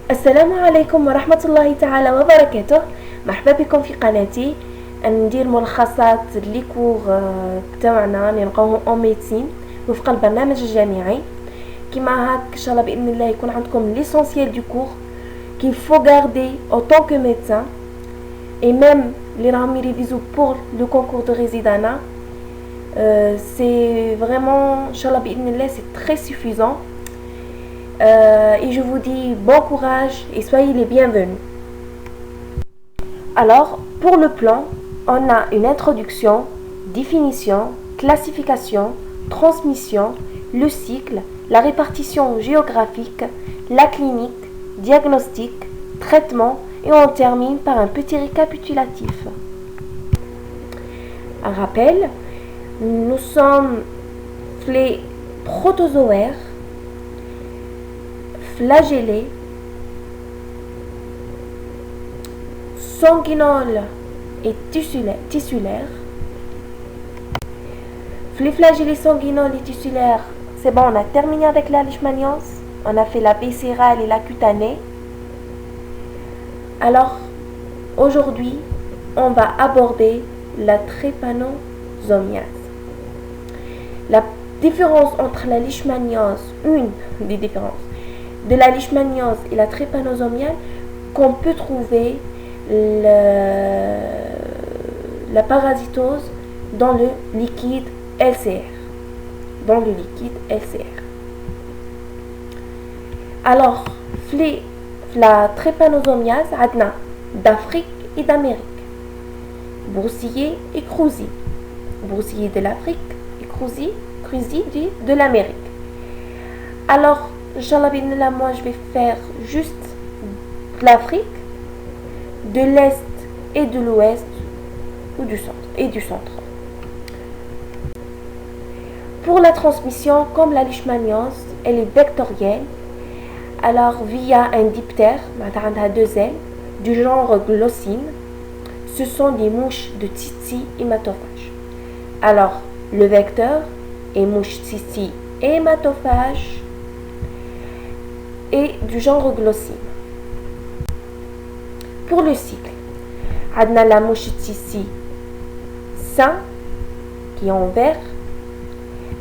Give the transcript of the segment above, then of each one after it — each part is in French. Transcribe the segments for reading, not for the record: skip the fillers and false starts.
السلام عليكم ورحمة الله تعالى وبركاته. مرحبا بكم في قناتي. ندير ملخصات لي كور تاعنا اللي نلقاوهم اون ميديسين وفق البرنامج الجامعي. كيما هاك ان شاء الله باذن الله يكون عندكم ليسونسيال دو كور qu'il faut garder en tant que médecin et même les راهم يريفيزو pour le concours de résidana. C'est vraiment inchallah باذن الله c'est très suffisant. Et je vous dis bon courage et soyez les bienvenus. Alors, pour le plan, on a une introduction, définition, classification, transmission, le cycle, la répartition géographique, la clinique, diagnostic, traitement et on termine par un petit récapitulatif. Un rappel, nous sommes les protozoaires, flagellés, sanguinoles et tissulaires. Les flagellés sanguinoles et tissulaires, c'est bon, on a terminé avec la leishmaniose, on a fait la viscérale et la cutanée. Alors, aujourd'hui, on va aborder la drépanosomiase. La différence entre la leishmaniose, une des différences de la leishmaniose et la drépanosomiale, qu'on peut trouver la parasitose dans le liquide LCR. Alors, la drépanosomiase, on a d'Afrique et d'Amérique. Broussillé et Crouzy. Broussillé de l'Afrique et Crouzy de l'Amérique. Alors, Inch'Allah, moi je vais faire juste de l'Afrique, de l'Est et de l'Ouest ou du centre. Pour la transmission, comme la leishmaniose, elle est vectorielle. Alors via un diptère, deux ailes, du genre glossine, ce sont des mouches de tsitsi hématophage. Alors le vecteur est mouche tsitsi hématophage et du genre glossine. Pour le cycle, on a la mouche tsitsi sain qui est en vert.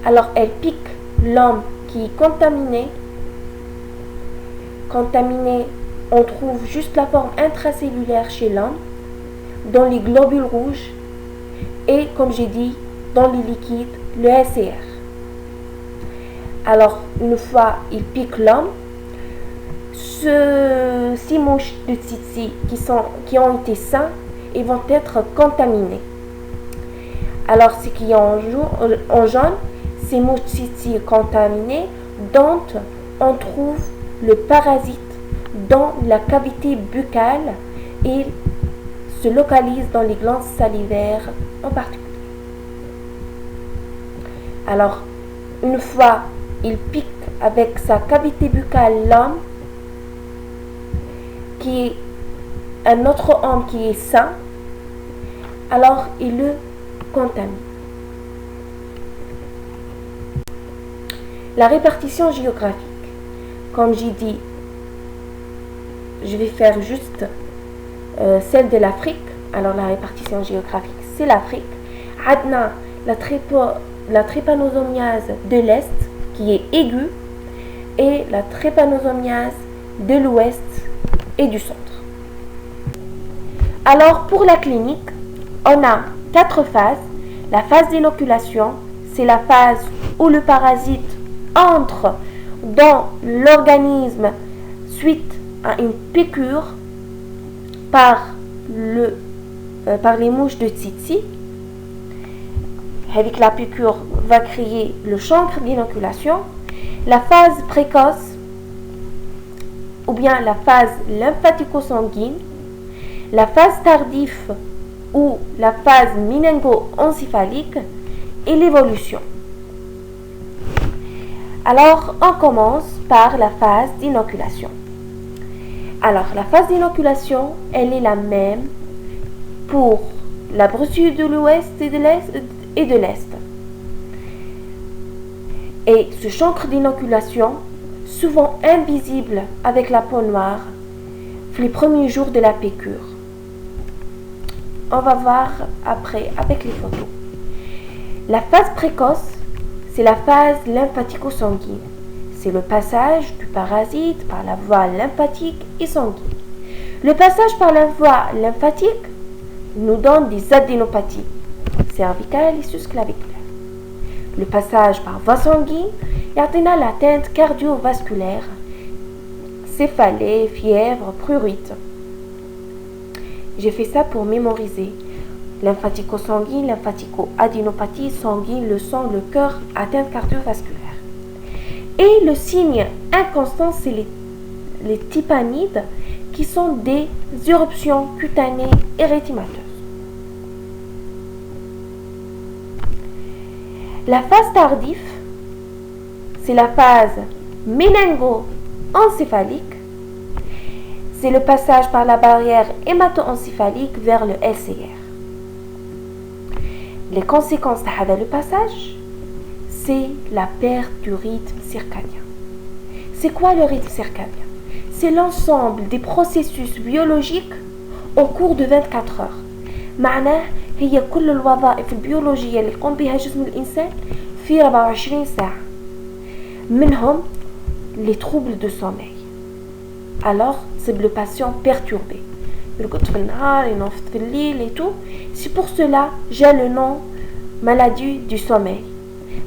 Alors elle pique l'homme qui est contaminé. On trouve juste la forme intracellulaire chez l'homme, dans les globules rouges et, comme j'ai dit, dans les liquides, le LCR. Alors, une fois il pique l'homme, ces mouches de tsitsi qui ont été sains, ils vont être contaminés. Alors, ce qui est en jaune, ces mouches de tsitsi contaminées, dont on trouve le parasite dans la cavité buccale et se localise dans les glandes salivaires en particulier. Alors, une fois il pique avec sa cavité buccale l'homme, qui est un autre homme qui est sain, alors il le contamine. La répartition géographique. Comme j'ai dit, je vais faire juste celle de l'Afrique. Alors la répartition géographique, c'est l'Afrique. Adna, la drépanosomiase de l'Est qui est aiguë et la drépanosomiase de l'Ouest et du centre. Alors pour la clinique, on a 4 phases. La phase d'inoculation, c'est la phase où le parasite entre dans l'organisme suite à une piqûre par les mouches de tsitsi. Avec la piqûre va créer le chancre d'inoculation. La phase précoce ou bien la phase lymphatico-sanguine, la phase tardive ou la phase méningo-encéphalique et l'évolution. Alors, on commence par la phase d'inoculation. Alors, la phase d'inoculation, elle est la même pour la brucille de l'Ouest et de l'Est. Et ce chancre d'inoculation souvent invisible avec la peau noire, les premiers jours de la piqûre. On va voir après avec les photos. La phase précoce, c'est la phase lymphatico-sanguine. C'est le passage du parasite par la voie lymphatique et sanguine. Le passage par la voie lymphatique nous donne des adénopathies cervicales et susclaviculaires. Le passage par voie sanguine يعطينا l'atteinte cardiovasculaire, céphalée, fièvre, prurite. J'ai fait ça pour mémoriser. Lymphatico-sanguine, lymphatico-adénopathie, sanguine, le sang, le cœur, atteinte cardiovasculaire. Et le signe inconstant, c'est les tympanides qui sont des éruptions cutanées érythémateuses. La phase tardive, c'est la phase méningo-encéphalique. C'est le passage par la barrière hémato-encéphalique vers le LCR. Les conséquences de le passage, c'est la perte du rythme circadien. C'est quoi le rythme circadien? C'est l'ensemble des processus biologiques au cours de 24 heures. معناه هي كل الوظائف البيولوجية اللي يقوم بها جسم الإنسان في 24 ساعة. منهم les troubles de sommeil. Alors, c'est le patient perturbé. Et tout. C'est pour cela j'ai le nom maladie du sommeil.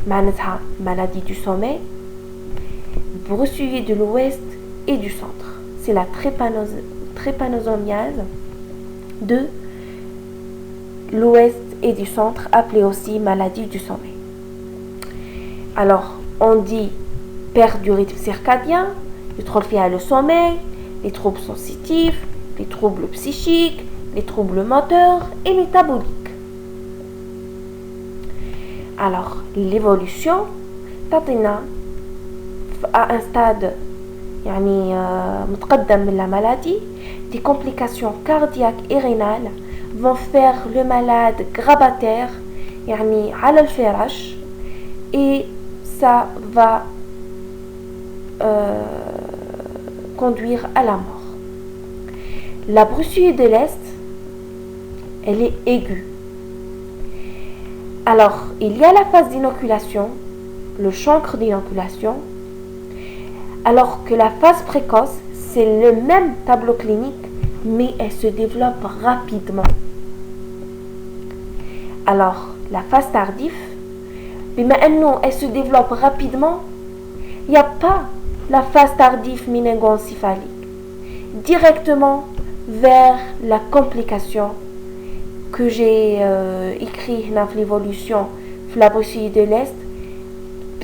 Maladie du sommeil, brouillée de l'ouest et du centre. C'est la trépanosomiase de l'ouest et du centre, appelée aussi maladie du sommeil. Alors, on dit perte du rythme circadien, les troubles liés au sommeil, les troubles sensitifs, les troubles psychiques, les troubles moteurs et métaboliques. Alors, l'évolution, تعطينا à un stade يعني متقدم من la maladie, des complications cardiaques et rénales vont faire le malade grabataire يعني على الفراش, et ça va conduire à la mort. La bruxellose de l'Est, elle est aiguë. Alors, il y a la phase d'inoculation, le chancre d'inoculation, alors que la phase précoce, c'est le même tableau clinique, mais elle se développe rapidement. Alors, la phase tardive, maintenant elle se développe rapidement, il n'y a pas la phase tardive méningo-encéphalique, directement vers la complication que j'ai écrit dans l'évolution de la bruxellose de l'Est,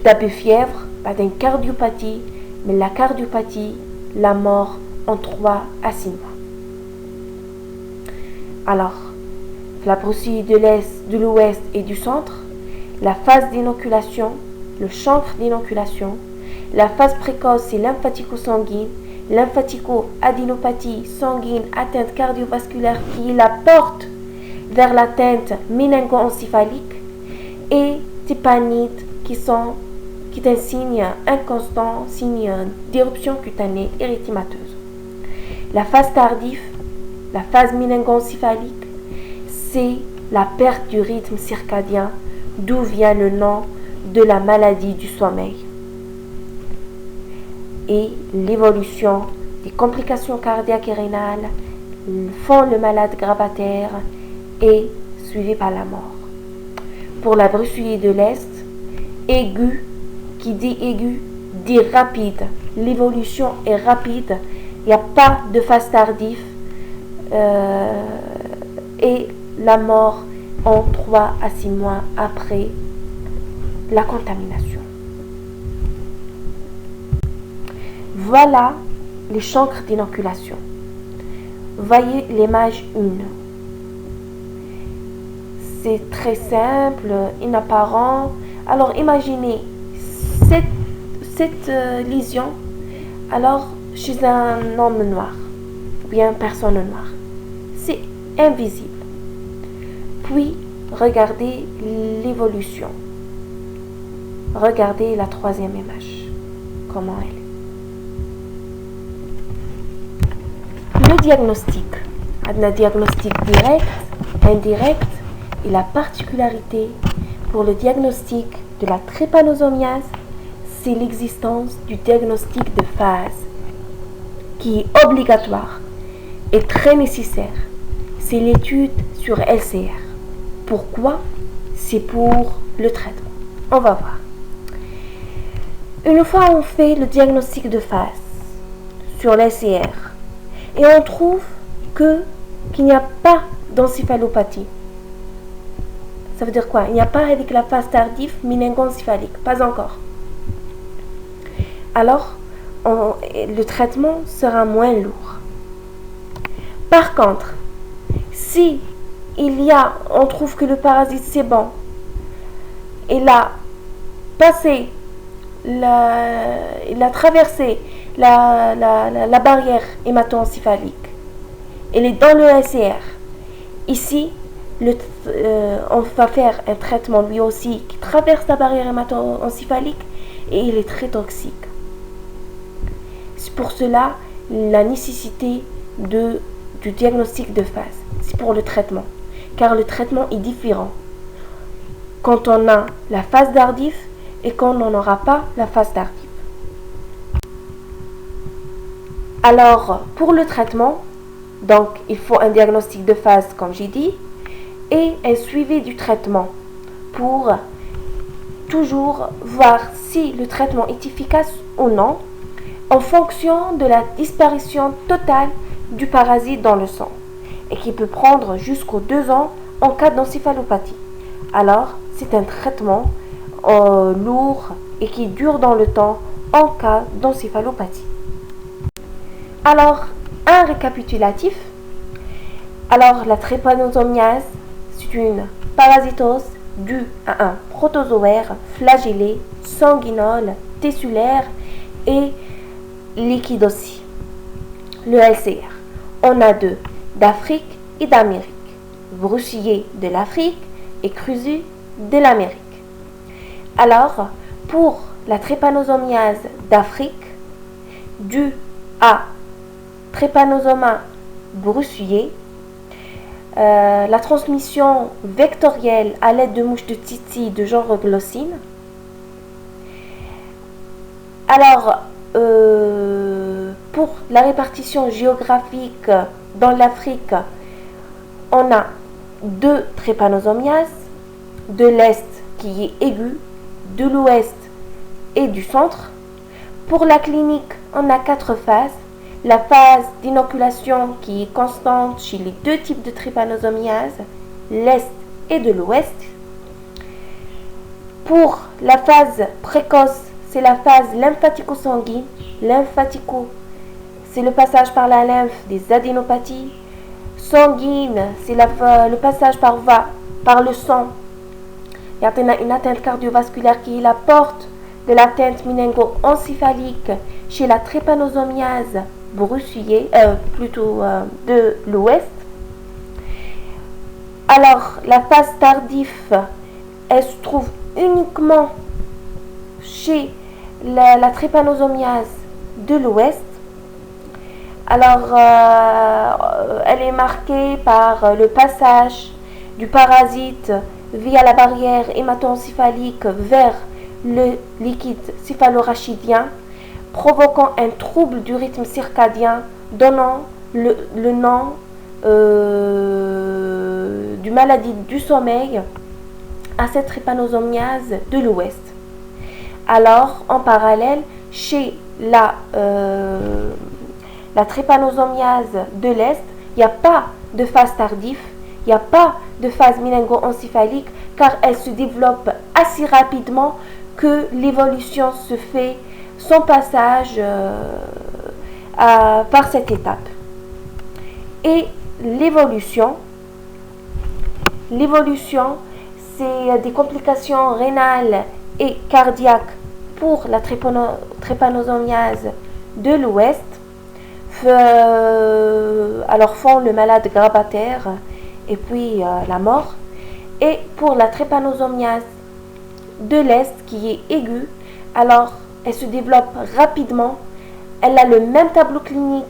d'abord fièvre, une cardiopathie, mais la cardiopathie, la mort en 3 à 6 mois. Alors, la bruxellose de l'Est, de l'Ouest et du Centre, la phase d'inoculation, le chancre d'inoculation, la phase précoce, c'est lymphatico-sanguine, lymphathico-adénopathie sanguine, atteinte cardiovasculaire qui la porte vers l'atteinte méningo-encéphalique, et tympanides qui est un signe inconstant, signe d'éruption cutanée érythémateuse. La phase tardive, la phase méningo-encéphalique, c'est la perte du rythme circadien, d'où vient le nom de la maladie du sommeil. Et l'évolution des complications cardiaques et rénales font le malade grabataire et suivi par la mort. Pour la bruxellose de l'Est, aiguë, qui dit aiguë, dit rapide. L'évolution est rapide, il n'y a pas de phase tardive, et la mort en 3 à 6 mois après la contamination. Voilà les chancres d'inoculation. Voyez l'image 1. C'est très simple, inapparent. Alors imaginez cette lésion alors chez un homme noir ou bien une personne noire. C'est invisible. Puis regardez l'évolution. Regardez la 3e image. Comment elle est. le diagnostic. Un diagnostic direct, indirect, et la particularité pour le diagnostic de la trypanosomiase, c'est l'existence du diagnostic de phase qui est obligatoire et très nécessaire. C'est l'étude sur LCR. Pourquoi? C'est pour le traitement. On va voir. Une fois on fait le diagnostic de phase sur l'LCR et on trouve qu'il n'y a pas d'encéphalopathie. Ça veut dire quoi? Il n'y a pas avec la phase tardive méningo-encéphalique, pas encore. Alors, le traitement sera moins lourd. Par contre, si on trouve que le parasite c'est bon, il a passé, il a traversé la barrière hémato-encéphalique, il est dans le LCR. Ici, on va faire un traitement lui aussi qui traverse la barrière hémato-encéphalique et il est très toxique. C'est pour cela la nécessité du diagnostic de phase. C'est pour le traitement, car le traitement est différent quand on a la phase tardive et quand on n'aura pas la phase tardive. Alors, pour le traitement, donc il faut un diagnostic de phase, comme j'ai dit, et un suivi du traitement pour toujours voir si le traitement est efficace ou non en fonction de la disparition totale du parasite dans le sang et qui peut prendre jusqu'aux 2 ans en cas d'encéphalopathie. Alors, c'est un traitement lourd et qui dure dans le temps en cas d'encéphalopathie. Alors, un récapitulatif. Alors, la trypanosomiase, c'est une parasitose due à un protozoaire flagellé, sanguinole, tessulaire et liquide aussi. Le LCR, on a deux, d'Afrique et d'Amérique. Brucillé de l'Afrique et Cruzu de l'Amérique. Alors, pour la trypanosomiase d'Afrique, due à Trypanosoma brucillé, la transmission vectorielle à l'aide de mouches de Titi de genre glossine. Alors, pour la répartition géographique dans l'Afrique, on a 2 trypanosomiases, de l'Est qui est aiguë, de l'Ouest et du centre. Pour la clinique, on a 4 phases. La phase d'inoculation qui est constante chez les 2 types de trypanosomiases, l'Est et de l'Ouest. Pour la phase précoce, c'est la phase lymphatico-sanguine. Lymphatico, c'est le passage par la lymphe des adénopathies. Sanguine, c'est le passage par le sang. Il y a une atteinte cardiovasculaire qui est la porte de l'atteinte méningo-encéphalique chez la trypanosomiase brucillée, de l'Ouest. Alors, la phase tardive, elle se trouve uniquement chez la trypanosomiase de l'Ouest. Alors, elle est marquée par le passage du parasite via la barrière hémato-encéphalique vers le liquide céphalorachidien, provoquant un trouble du rythme circadien, donnant le nom du maladie du sommeil à cette trypanosomiase de l'Ouest. Alors, en parallèle, chez la trypanosomiase de l'Est, il n'y a pas de phase tardive, il n'y a pas de phase méningo-encéphalique, car elle se développe assez rapidement que l'évolution se fait sans passage par cette étape. Et l'évolution, c'est des complications rénales et cardiaques pour la trypanosomiase de l'Ouest. Alors font le malade grabataire et puis la mort. Et pour la trypanosomiase de l'Est qui est aiguë, alors elle se développe rapidement. Elle a le même tableau clinique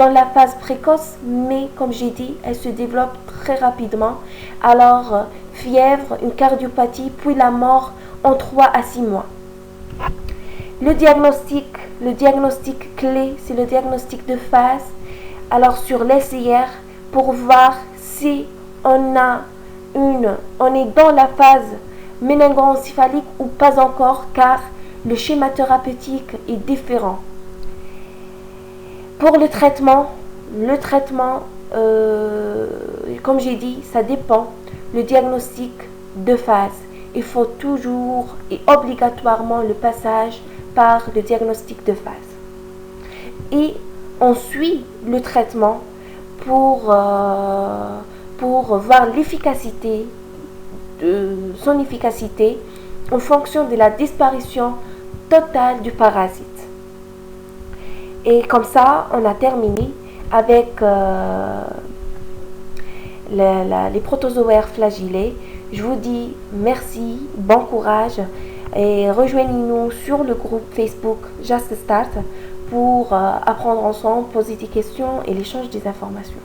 dans la phase précoce, mais comme j'ai dit, elle se développe très rapidement. Alors, fièvre, une cardiopathie, puis la mort en 3 à 6 mois. Le diagnostic clé, c'est le diagnostic de phase. Alors, sur l'LCR, pour voir si on est dans la phase méningo-encéphalique ou pas encore, car le schéma thérapeutique est différent. Pour le traitement, comme j'ai dit, ça dépend. Le diagnostic de phase, il faut toujours et obligatoirement le passage par le diagnostic de phase. Et on suit le traitement pour voir l'efficacité son efficacité en fonction de la disparition totale du parasite. Et comme ça, on a terminé avec les protozoaires flagellés. Je vous dis merci, bon courage et rejoignez-nous sur le groupe Facebook Just Start pour apprendre ensemble, poser des questions et l'échange des informations.